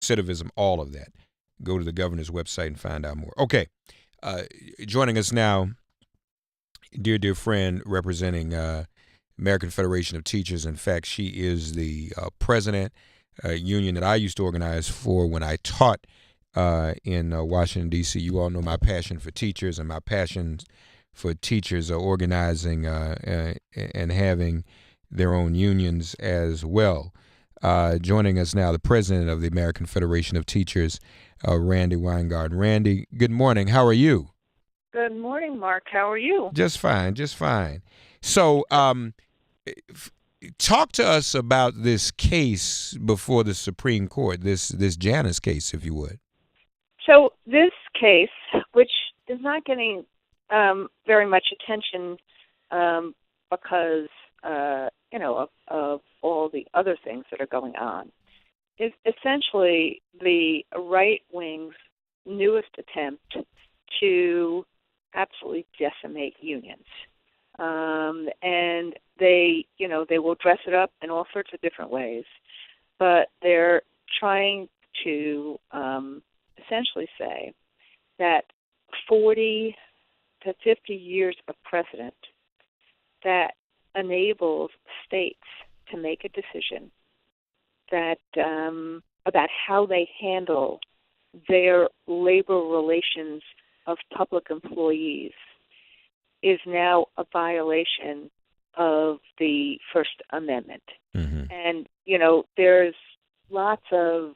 recidivism, all of that. Go to the governor's website and find out more. Okay. Joining us now, dear friend representing American Federation of Teachers. In fact, she is the president, union that I used to organize for when I taught in Washington, D.C. You all know my passion for teachers, and my passion for teachers are organizing and having their own unions as well. Joining us now, the president of the American Federation of Teachers, Randi Weingarten. Randi, good morning. How are you? Good morning, Mark. How are you? Just fine, just fine. So, talk to us about this case before the Supreme Court, this Janus case, if you would. So this case, which is not getting very much attention because, of all the other things that are going on, is essentially the right wing's newest attempt to absolutely decimate unions. And they will dress it up in all sorts of different ways, but they're trying to essentially say that 40 to 50 years of precedent that enables states to make a decision that about how they handle their labor relations of public employees is now a violation of the First Amendment. Mm-hmm. And, there's lots of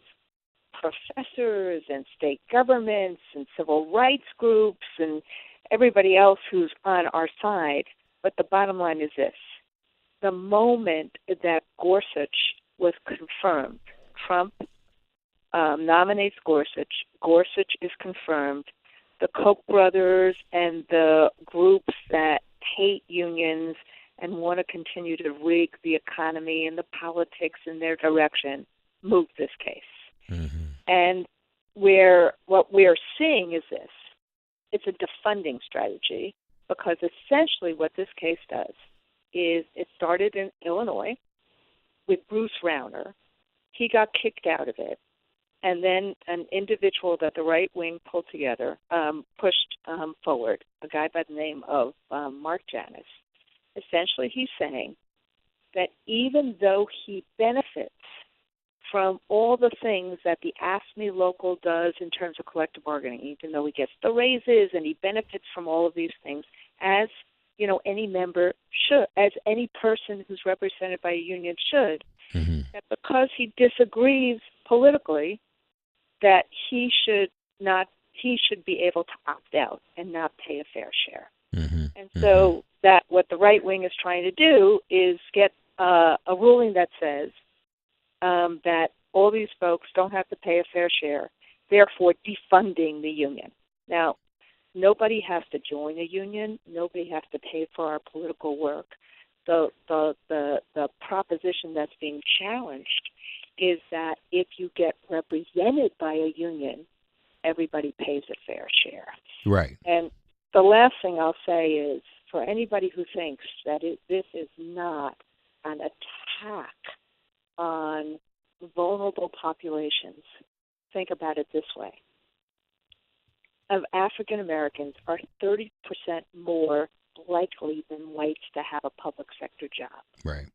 professors and state governments and civil rights groups and everybody else who's on our side. But the bottom line is this. The moment that Gorsuch was confirmed, Trump nominates Gorsuch, Gorsuch is confirmed, the Koch brothers and the groups that hate unions and want to continue to rig the economy and the politics in their direction move this case. Mm-hmm. And what we're seeing is this. It's a defunding strategy because essentially what this case does is it started in Illinois with Bruce Rauner. He got kicked out of it. And then an individual that the right wing pulled together pushed forward, a guy by the name of Mark Janus. Essentially, he's saying that even though he benefits from all the things that the AFSCME local does in terms of collective bargaining, even though he gets the raises and he benefits from all of these things, as any member should, as any person who's represented by a union should, mm-hmm. that because he disagrees politically, that he should be able to opt out and not pay a fair share. Mm-hmm. And so that what the right wing is trying to do is get a ruling that says that all these folks don't have to pay a fair share, therefore defunding the union. Now, nobody has to join a union. Nobody has to pay for our political work. The proposition that's being challenged is that if you get represented by a union, everybody pays a fair share. Right. And the last thing I'll say is, for anybody who thinks that this is not an attack on vulnerable populations, think about it this way. Of African Americans are 30% more likely than whites to have a public sector job. Right.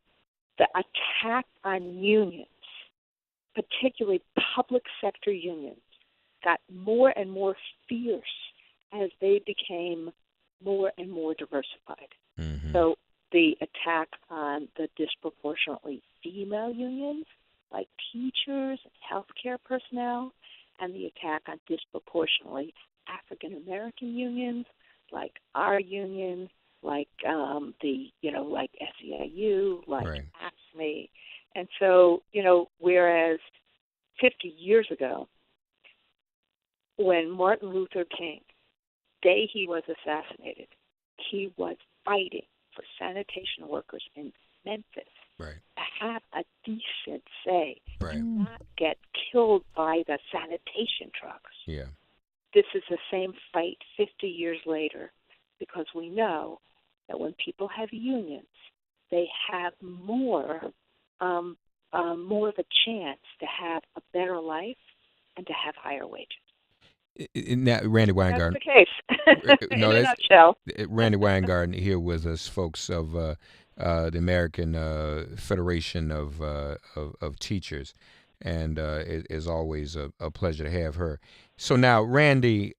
The attack on unions, particularly public sector unions, got more and more fierce as they became more and more diversified. Mm-hmm. So the attack on the disproportionately female unions, like teachers and healthcare personnel, and the attack on disproportionately African American unions, like our union, like like SEIU, like right. AFSCME. And so, whereas 50 years ago, when Martin Luther King, day he was assassinated, he was fighting for sanitation workers in Memphis right. to have a decent say, right. and not get killed by the sanitation trucks. Yeah. This is the same fight 50 years later, because we know that when people have unions, they have more of a chance to have a better life and to have higher wages. Now, Randy Weingarten. That's the case. No, in a that's nutshell. Randy Weingarten here with us, folks of the American Federation of Teachers, and it is always a pleasure to have her. So now, Randy,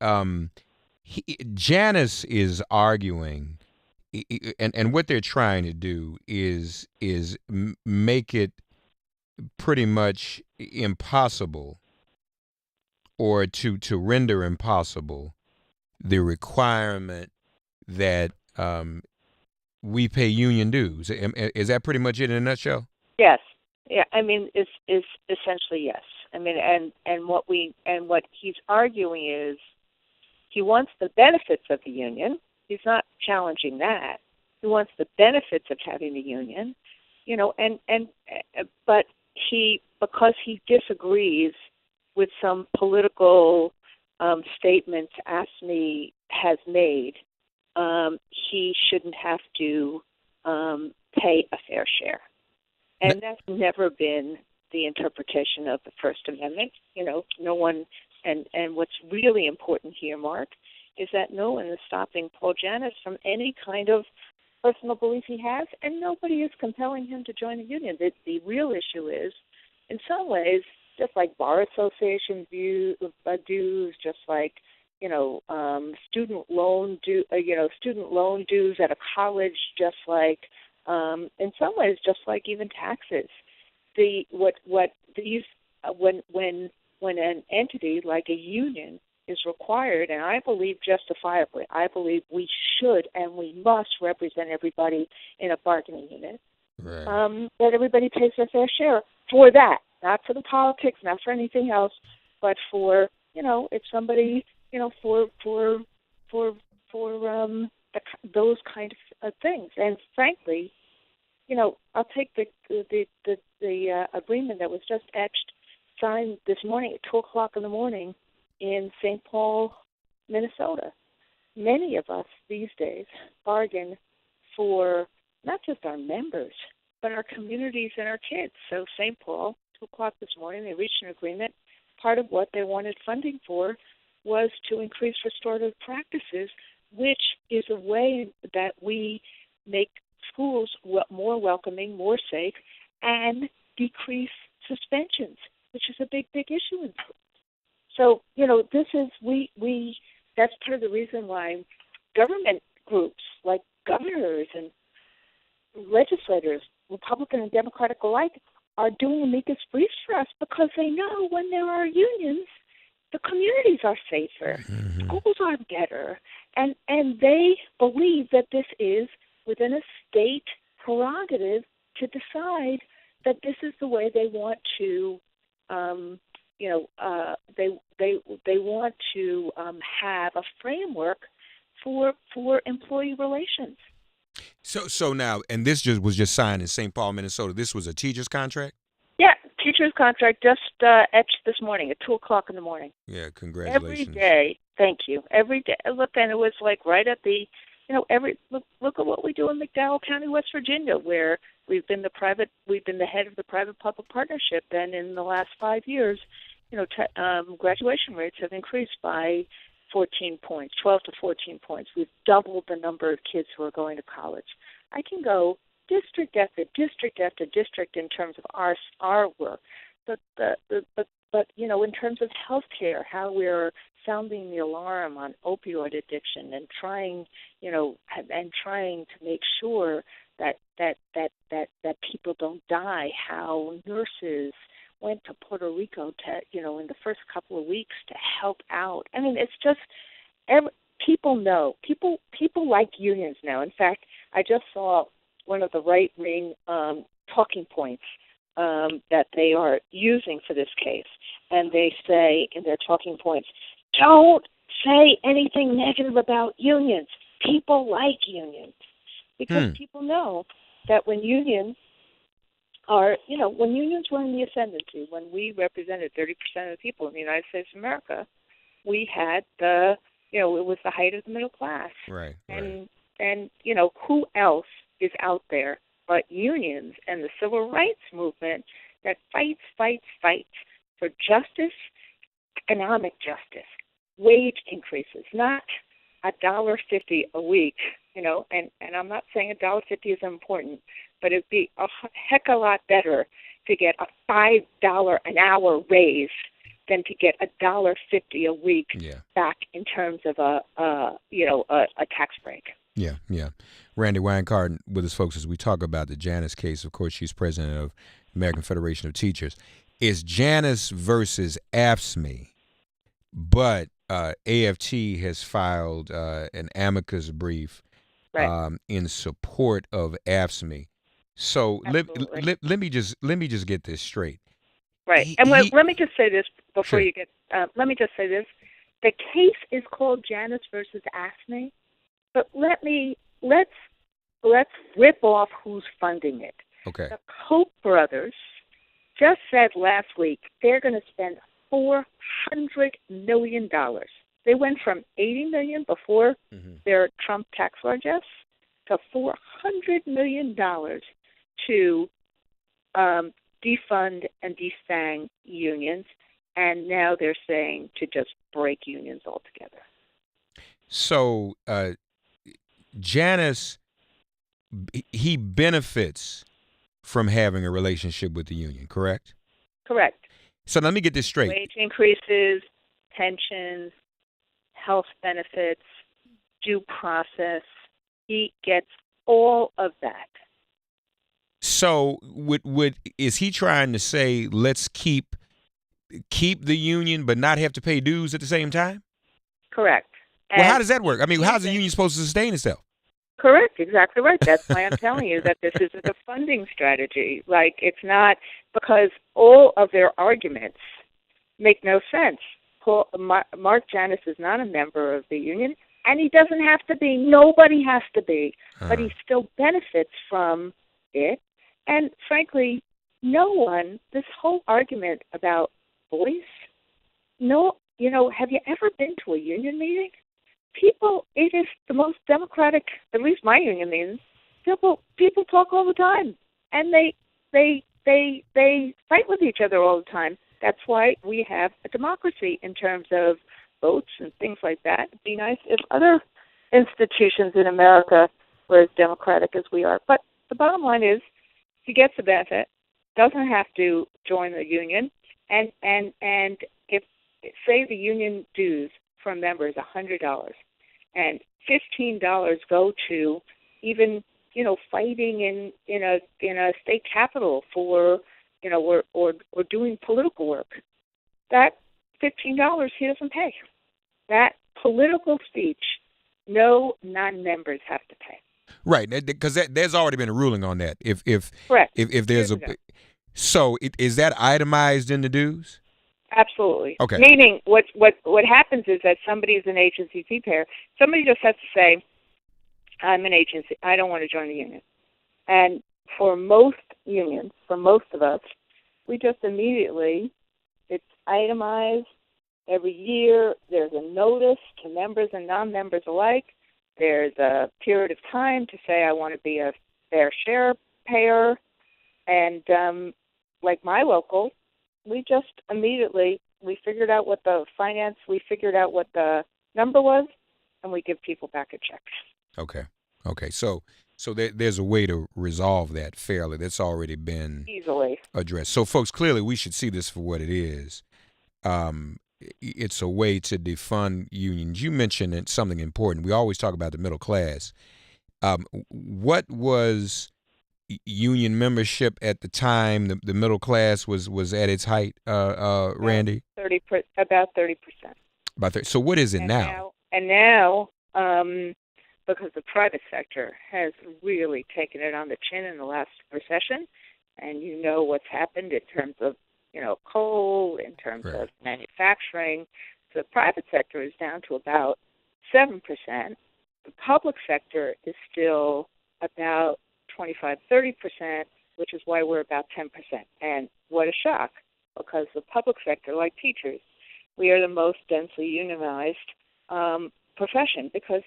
Janus is arguing, and what they're trying to do is make it pretty much impossible, or to render impossible the requirement that we pay union dues. Is that pretty much it in a nutshell? Yes. Yeah. I mean, is essentially yes. I mean, and what he's arguing is he wants the benefits of the union. He's not challenging that. He wants the benefits of having the union, but because he disagrees with some political statements AFSCME has made, he shouldn't have to pay a fair share. And that's never been the interpretation of the First Amendment. No one, and what's really important here, Mark, is that no one is stopping Paul Janus from any kind of personal belief he has, and nobody is compelling him to join a union. The real issue is, in some ways, just like bar association dues, just like student loan dues at a college, just like in some ways, just like even taxes. When an entity like a union is required, and I believe justifiably, I believe we should and we must represent everybody in a bargaining unit. Right. That everybody pays their fair share for that, not for the politics, not for anything else, but for if somebody for those kind of things. And frankly, I'll take the agreement that was just signed this morning at 2:00 in the morning in St. Paul, Minnesota. Many of us these days bargain for not just our members, but our communities and our kids. So St. Paul, 2:00 this morning, they reached an agreement. Part of what they wanted funding for was to increase restorative practices, which is a way that we make schools more welcoming, more safe, and decrease suspensions, which is a big, big issue in schools. So, this is, that's part of the reason why government groups like governors and legislators, Republican and Democratic alike, are doing amicus briefs for us, because they know when there are unions, the communities are safer, schools are better, and they believe that this is within a state prerogative to decide that this is the way they want to, they want to have a framework for employee relations. So now, and this was just signed in St. Paul, Minnesota. This was a teacher's contract? Yeah, teacher's contract just etched this morning at 2:00 in the morning. Yeah, congratulations. Every day, thank you. Every day, look, and it was like right at the, look at what we do in McDowell County, West Virginia, where we've been the head of the private-public partnership, and in the last 5 years, graduation rates have increased by 14 points, 12 to 14 points. We've doubled the number of kids who are going to college. I can go district after district after district in terms of our work, but in terms of healthcare, how we're sounding the alarm on opioid addiction and trying to make sure that people don't die. How nurses went to Puerto Rico in the first couple of weeks to help out. I mean, it's just people know. People like unions now. In fact, I just saw one of the right-wing talking points that they are using for this case, and they say in their talking points, don't say anything negative about unions. People like unions, because people know that when unions were in the ascendancy, when we represented 30% of the people in the United States of America, we had it was the height of the middle class. Right. And who else is out there but unions and the civil rights movement that fights for justice economic justice, wage increases, not $1.50 a week, and I'm not saying $1.50 is important, but it'd be a heck of a lot better to get a $5 an hour raise than to get $1.50 a week back in terms of a tax break. Yeah. Randi Weingarten with us, folks, as we talk about the Janus case. Of course, she's president of American Federation of Teachers. It's Janus versus AFSCME, but AFT has filed an amicus brief in support of AFSCME. So let me just get this straight. Right, let me just say this before you get. Let me just say this: the case is called Janus versus AFSCME, but let's rip off who's funding it. Okay. The Koch brothers just said last week they're going to spend $400 million. They went from $80 million before their Trump tax largesse to $400 million to defund and defang unions, and now they're saying to just break unions altogether. So Janus, he benefits from having a relationship with the union, correct? Correct. So let me get this straight. Wage increases, pensions, health benefits, due process. He gets all of that. So is he trying to say let's keep the union but not have to pay dues at the same time? Correct. Well, how does that work? I mean, how's the union supposed to sustain itself? Correct, exactly right. That's why I'm telling you that this is a funding strategy. Like, it's not, because all of their arguments make no sense. Mark Janus is not a member of the union, and he doesn't have to be. Nobody has to be. But he still benefits from it. And frankly, no one, this whole argument about voice, have you ever been to a union meeting? People, it is the most democratic, at least my union meetings, people talk all the time. And they fight with each other all the time. That's why we have a democracy in terms of votes and things like that. It'd be nice if other institutions in America were as democratic as we are. But the bottom line is, he gets the benefit, doesn't have to join the union, and if, say, the union dues from members $100, and $15 go to even fighting in a state capitol for or doing political work, that $15 he doesn't pay. That political speech, no non-members have to pay. Right, because there's already been a ruling on that. Correct. If there's is that itemized in the dues? Absolutely. Okay. Meaning, what happens is that somebody is an agency fee payer. Somebody just has to say, "I'm an agency. I don't want to join the union." And for most unions, for most of us, we just immediately, it's itemized every year. There's a notice to members and non-members alike. There's a period of time to say, I want to be a fair share payer. And like my local, we just immediately, we figured out what the number was, and we give people back a check. Okay. So there's a way to resolve that fairly. That's already been easily addressed. So, folks, clearly we should see this for what it is. It's a way to defund unions. You mentioned something important. We always talk about the middle class. What was union membership at the time the middle class was at its height, Randi? About 30%. About 30. So what is it now? Now, because the private sector has really taken it on the chin in the last recession, and you know what's happened in terms of coal, in terms of manufacturing. So the private sector is down to about 7%. The public sector is still about 25-30%, which is why we're about 10%. And what a shock, because the public sector, like teachers, we are the most densely unionized profession, because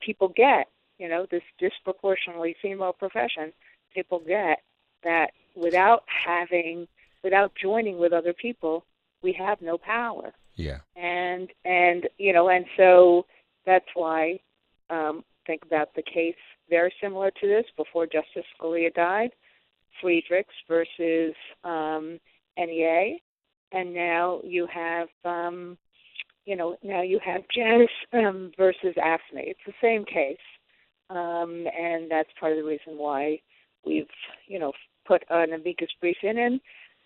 people get, this disproportionately female profession, people get that without joining with other people, we have no power. Yeah. And so that's why think about the case very similar to this before Justice Scalia died, Friedrichs versus NEA, and now you have Janus versus AFSCME. It's the same case, and that's part of the reason why we've put an amicus brief in, and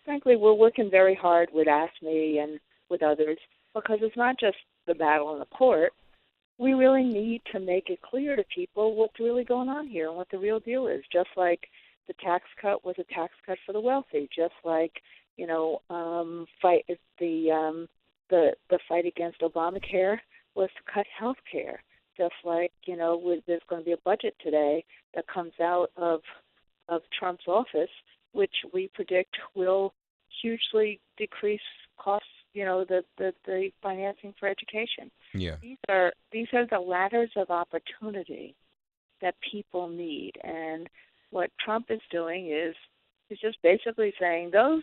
frankly, we're working very hard with AFSCME and with others because it's not just the battle in the court. We really need to make it clear to people what's really going on here and what the real deal is. Just like the tax cut was a tax cut for the wealthy, just like the fight against Obamacare was to cut health care. Just like there's going to be a budget today that comes out of Trump's office, which we predict will hugely decrease costs. The financing for education. Yeah. These are the ladders of opportunity that people need, and what Trump is doing is just basically saying those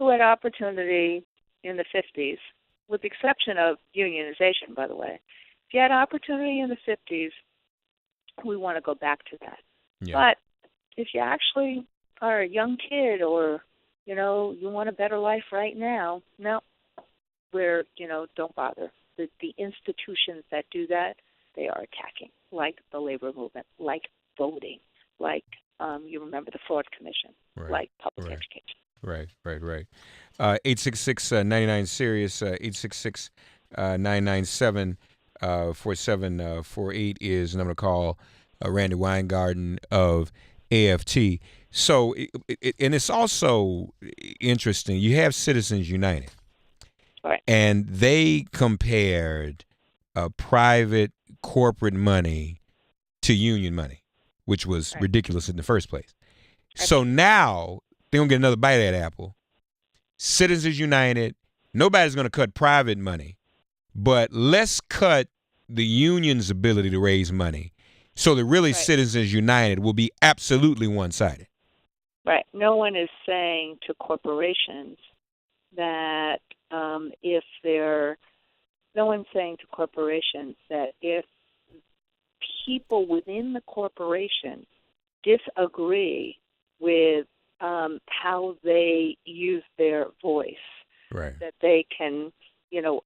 who had opportunity in the 50s, with the exception of unionization, by the way, if you had opportunity in the 50s, we want to go back to that. Yeah. But if you actually are a young kid or you want a better life right now, no. Don't bother. The institutions that do that, they are attacking, like the labor movement, like voting, like you remember the Fraud Commission, right. like public right. education. Right. 866-99-SIRIUS, 866-997-4748 is the number to call. Randi Weingarten of AFT. So, and it's also interesting. You have Citizens United. Right. And they compared private corporate money to union money, which was ridiculous in the first place. So now they're going to get another bite of that apple. Citizens United, nobody's going to cut private money, but let's cut the union's ability to raise money so that really Citizens United will be absolutely one-sided. Right. No one is saying to corporations that if people within the corporation disagree with how they use their voice, that they can,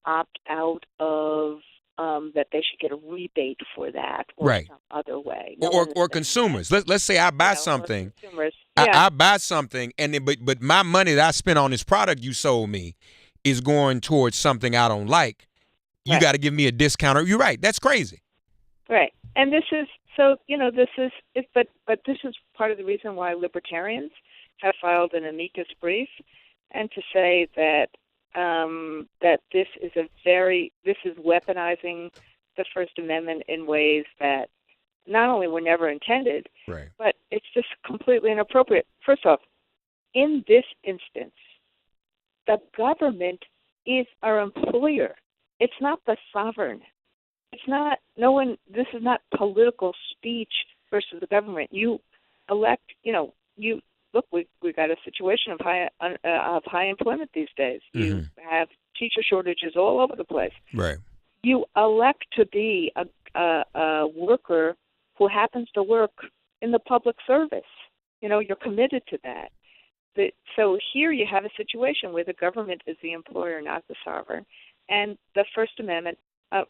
opt out of, that they should get a rebate for that or some other way. Or consumers. Let's say I buy something. I buy something, and then, but my money that I spent on this product you sold me is going towards something I don't like. You got to give me a discount. You're right. That's crazy. Right. And this is but this is part of the reason why libertarians have filed an amicus brief, and to say that that this is weaponizing the First Amendment in ways that not only were never intended, but it's just completely inappropriate. First off, in this instance, the government is our employer. It's not the sovereign. It's not. This is not political speech versus the government. You elect. You look. We got a situation of high employment these days. You have teacher shortages all over the place. Right. You elect to be a worker who happens to work in the public service. You're committed to that. So here you have a situation where the government is the employer, not the sovereign. And the First Amendment, I'll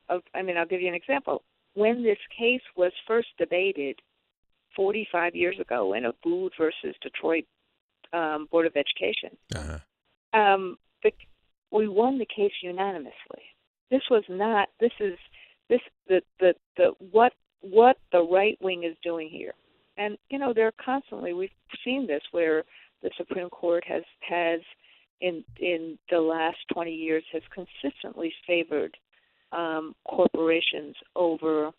give you an example. When this case was first debated 45 years ago in a Booth versus Detroit Board of Education, we won the case unanimously. What the right wing is doing here. And, they're constantly, we've seen this where the Supreme Court has in the last 20 years has consistently favored corporations over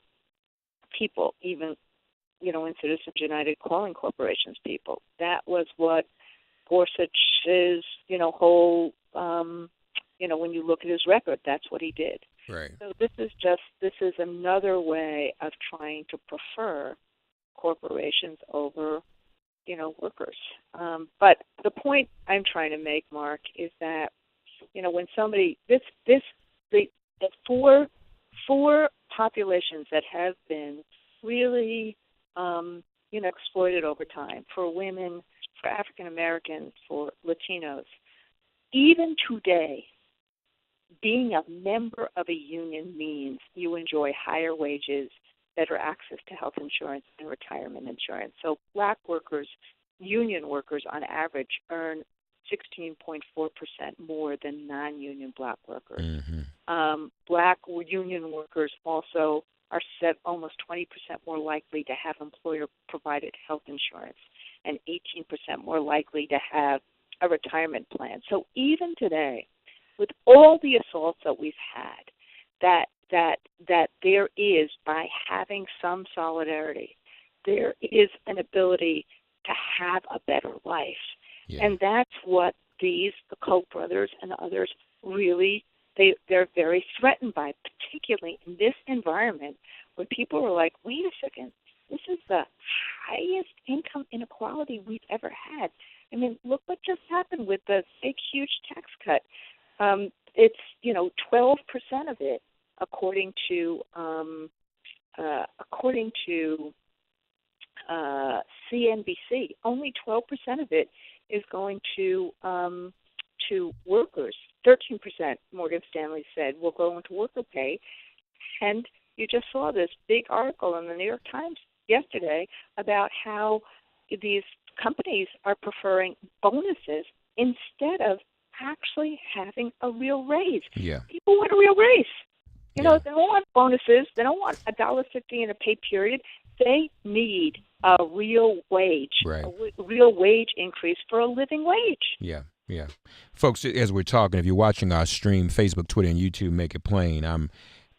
people, even, in Citizens United calling corporations people. That was what Gorsuch's, whole, when you look at his record, that's what he did. Right. So this is another way of trying to prefer corporations over, workers. But the point I'm trying to make, Mark, is that when somebody the four populations that have been really exploited over time, for women, for African Americans, for Latinos, even today, being a member of a union means you enjoy higher wages, better access to health insurance and retirement insurance. So black workers, union workers on average, earn 16.4% more than non-union black workers. Mm-hmm. Black union workers also are almost 20% more likely to have employer-provided health insurance and 18% more likely to have a retirement plan. So even today, with all the assaults that we've had, that there is, by having some solidarity, there is an ability to have a better life. Yeah. And that's what the Koch brothers and others really, they're very threatened by, particularly in this environment where people are like, wait a second, this is the highest income inequality we've ever had. I mean, look what just happened with the big, huge tax cut. It's 12% of it, according to CNBC. Only 12% of it is going to workers. 13%, Morgan Stanley said, will go into worker pay. And you just saw this big article in the New York Times yesterday about how these companies are preferring bonuses instead of actually having a real raise. Yeah. People want a real raise. They Yeah. don't want bonuses. They don't want $1.50 in a pay period. They need a real wage, Right. a real wage increase for a living wage. Yeah. Yeah. Folks, as we're talking, if you're watching our stream, Facebook, Twitter, and YouTube, make it plain. I'm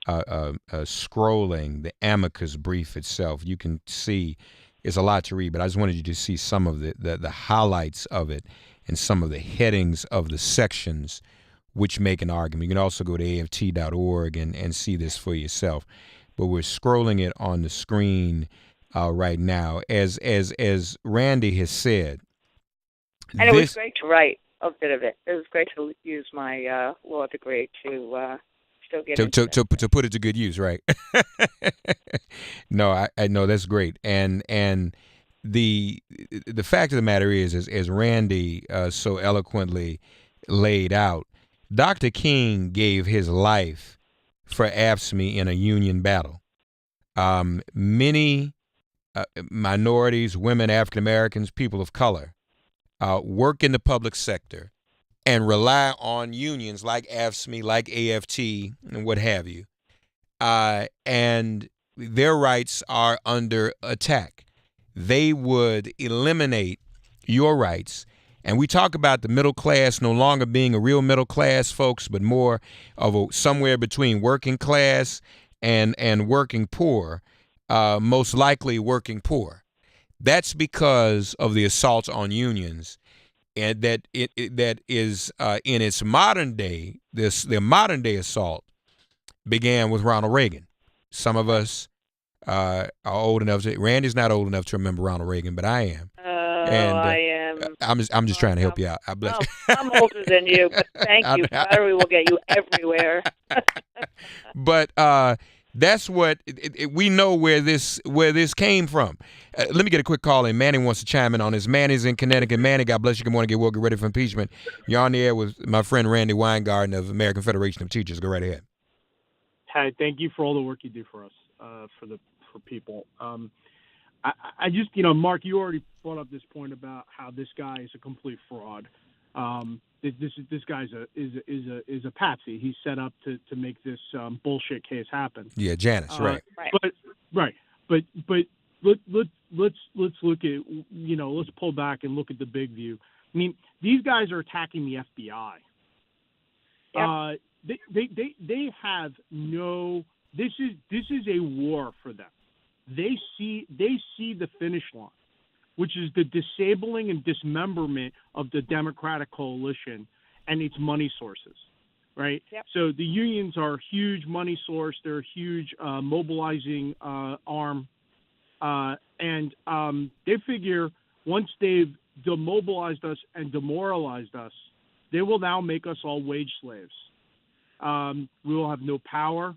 scrolling the amicus brief itself. You can see it's a lot to read, but I just wanted you to see some of the highlights of it and some of the headings of the sections which make an argument. You can also go to AFT.org and see this for yourself. But we're scrolling it on the screen right now. As Randi has said, and it was great to write a bit of it. It was great to use my law degree to still get to put it to good use, right? No, I know that's great. And the fact of the matter is as Randi so eloquently laid out, Dr. King gave his life for AFSCME in a union battle. Many minorities, women, African Americans, people of color work in the public sector and rely on unions like AFSCME, like AFT, and what have you. And their rights are under attack. They would eliminate your rights. And we talk about the middle class no longer being a real middle class, folks, but more of somewhere between working class and working poor, most likely working poor. That's because of the assaults on unions, and that is in its modern day. The modern day assault began with Ronald Reagan. Some of us are old enough to. Randy's not old enough to remember Ronald Reagan, but I am. And I am. I'm just trying to help you out. I bless you. I'm older than you, but thank you. Battery will get you everywhere. But that's what we know where this came from. Let me get a quick call in. Manny wants to chime in on this. Manny's in Connecticut. Manny, God bless you. Good morning. Get well. Get ready for impeachment. You're on the air with my friend Randi Weingarten of American Federation of Teachers. Go right ahead. Hi. Thank you for all the work you do for us, for people. I just, Mark, you already brought up this point about how this guy is a complete fraud. This guy's is a patsy. He's set up to make this bullshit case happen. Yeah, Janus, right. But let's look at, let's pull back and look at the big view. I mean, these guys are attacking the FBI. Yep. They have no. This is a war for them. They see the finish line, which is the disabling and dismemberment of the Democratic coalition and its money sources, right? Yep. So the unions are a huge money source. They're a huge mobilizing arm, and they figure once they've demobilized us and demoralized us, They will now make us all wage slaves. We will have no power.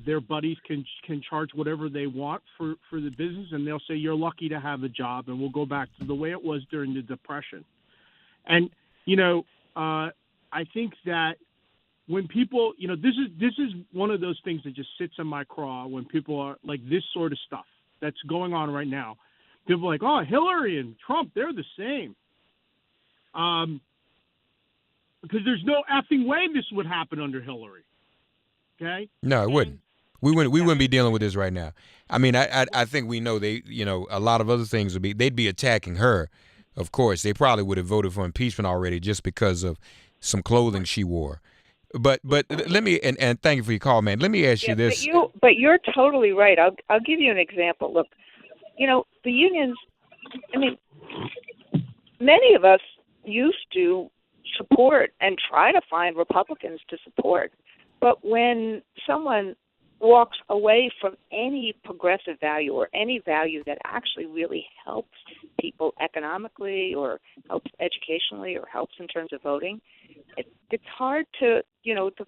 Their buddies can charge whatever they want for the business, and they'll say, you're lucky to have a job, and we'll go back to the way it was during the Depression. And, I think that when people, this is one of those things that just sits in my craw when people are like this sort of stuff that's going on right now. People are like, oh, Hillary and Trump, they're the same. Because there's no effing way this would happen under Hillary. Okay? No, it wouldn't. We wouldn't be dealing with this right now. I mean, I think we know a lot of other things they'd be attacking her. Of course, they probably would have voted for impeachment already just because of some clothing she wore. But let me and thank you for your call, man. Let me ask you this. But you're totally right. I'll give you an example. Look, the unions. I mean, many of us used to support and try to find Republicans to support, but when someone walks away from any progressive value or any value that actually really helps people economically or helps educationally or helps in terms of voting, it's hard to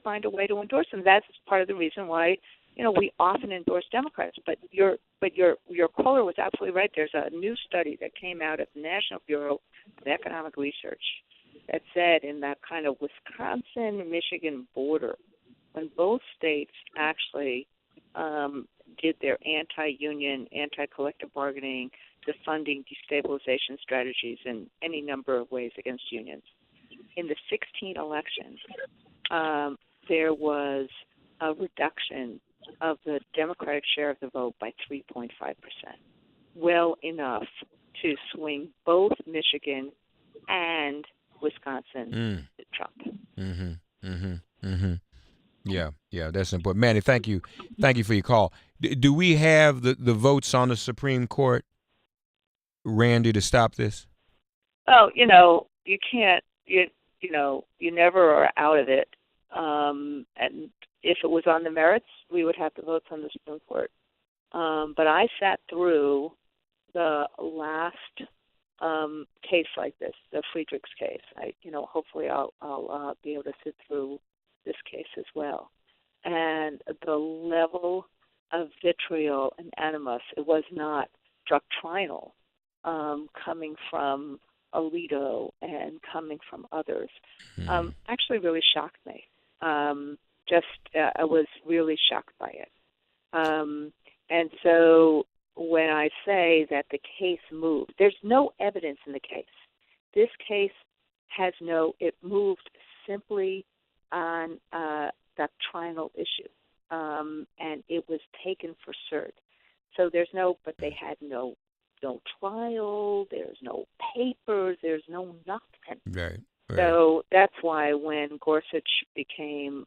find a way to endorse them. That's part of the reason why we often endorse Democrats. But your caller was absolutely right. There's a new study that came out of the National Bureau of Economic Research that said in that kind of Wisconsin-Michigan border, when both states actually did their anti-union, anti-collective bargaining, defunding, destabilization strategies in any number of ways against unions. In the 2016 election, there was a reduction of the Democratic share of the vote by 3.5%, well enough to swing both Michigan and Wisconsin to Trump. Yeah, that's important. Manny, thank you for your call. Do we have the votes on the Supreme Court, Randy, to stop this? Oh, you can't. You never are out of it. And if it was on the merits, we would have the votes on the Supreme Court. But I sat through the last case like this, the Friedrichs case. Hopefully I'll be able to sit through this case as well. And the level of vitriol and animus, it was not doctrinal, coming from Alito and coming from others, actually really shocked me. I was really shocked by it. And so when I say that the case moved, there's no evidence in the case. This case it moved simply on a doctrinal issue, and it was taken for cert. So but they had no trial, there's no papers, there's no nothing. Right. So that's why when Gorsuch became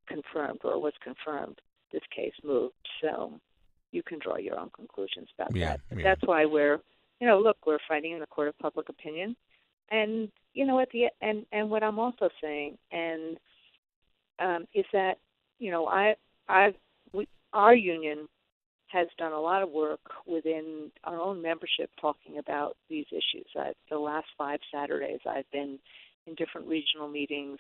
confirmed or was confirmed, this case moved. So you can draw your own conclusions about that. But that's why we're fighting in the court of public opinion. And, and what I'm also saying is that, our union has done a lot of work within our own membership talking about these issues. The last 5 Saturdays I've been in different regional meetings.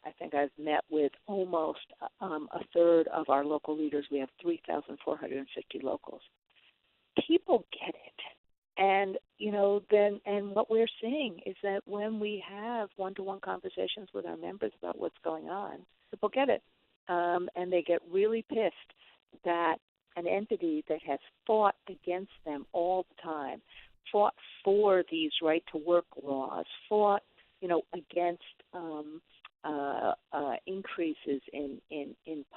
I think I've met with almost a third of our local leaders. We have 3,450 locals. People get it. And, and what we're seeing is that when we have one-to-one conversations with our members about what's going on, people get it. And they get really pissed that an entity that has fought against them all the time, fought for these right-to-work laws, fought, against increases in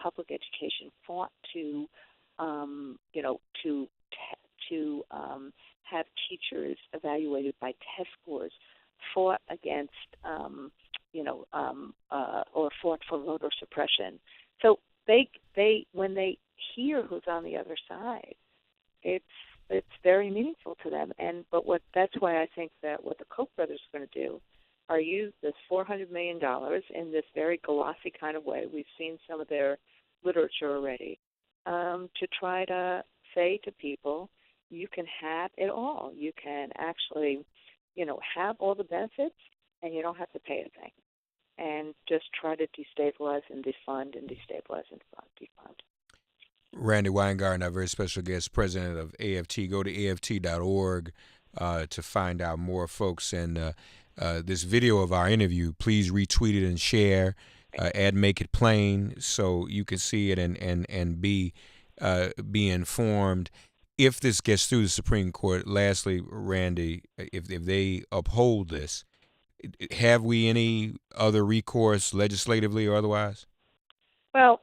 public education, fought to have teachers evaluated by test scores, fought against, or fought for voter suppression. So they when they hear who's on the other side, it's very meaningful to them. That's why I think that what the Koch brothers are going to do are use this $400 million in this very glossy kind of way. We've seen some of their literature already, to try to say to people, you can have it all. You can actually, have all the benefits, and you don't have to pay a thing. and just try to destabilize and defund and destabilize and defund. Randi Weingarten, our very special guest, president of AFT. Go to AFT.org to find out more, folks. And this video of our interview, please retweet it and share. Add Make It Plain so you can see it and be informed. If this gets through the Supreme Court, lastly, Randi, if they uphold this, have we any other recourse legislatively or otherwise? Well,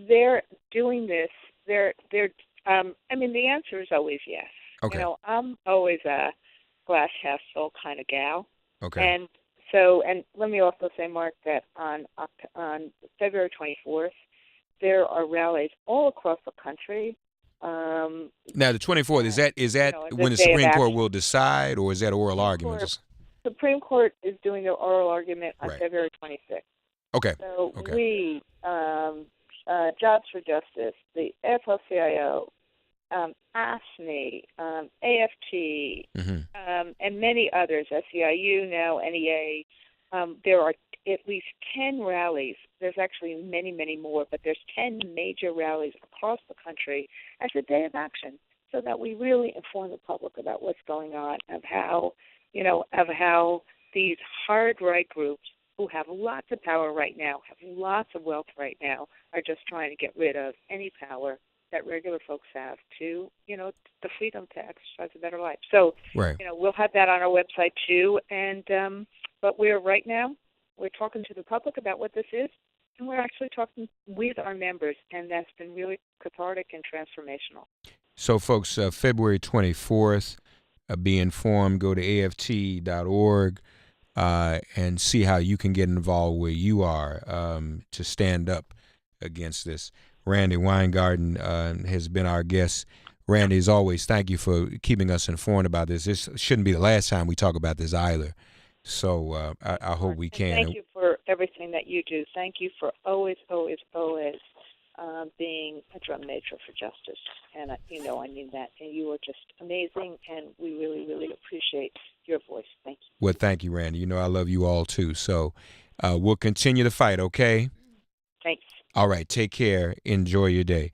they're doing this. I mean, the answer is always yes. Okay. You know, I'm always a glass half full kind of gal. Okay. And let me also say, Mark, that on February 24th, there are rallies all across the country. Now, the 24th, is that you know, when the Supreme Court will decide, or is that oral arguments? Supreme Court is doing their oral argument on Right. February 26th. Okay. So Okay. we, Jobs for Justice, the AFLCIO, AFSCME, AFT, and many others, SEIU now, NEA, there are at least 10 rallies. There's actually many, many more, but there's 10 major rallies across the country as a day of action so that we really inform the public about what's going on, of how these hard right groups who have lots of power right now, have lots of wealth right now, are just trying to get rid of any power that regular folks have to, you know, the freedom to exercise a better life. So, Right. you know, we'll have that on our website too. And but we're talking to the public about what this is, and we're actually talking with our members, and that's been really cathartic and transformational. So, folks, February 24th, be informed. Go to AFT.org and see how you can get involved where you are to stand up against this. Randi Weingarten has been our guest. Randi, as always, thank you for keeping us informed about this. This shouldn't be the last time we talk about this either. So I hope we can. Thank you for everything that you do. Thank you for always, always, always being a drum major for justice. And, you know, I mean that. And you are just amazing, and we really, really appreciate your voice. Thank you. Well, thank you, Randi. You know, I love you all, too. So we'll continue the fight, okay? Thanks. All right. Take care. Enjoy your day.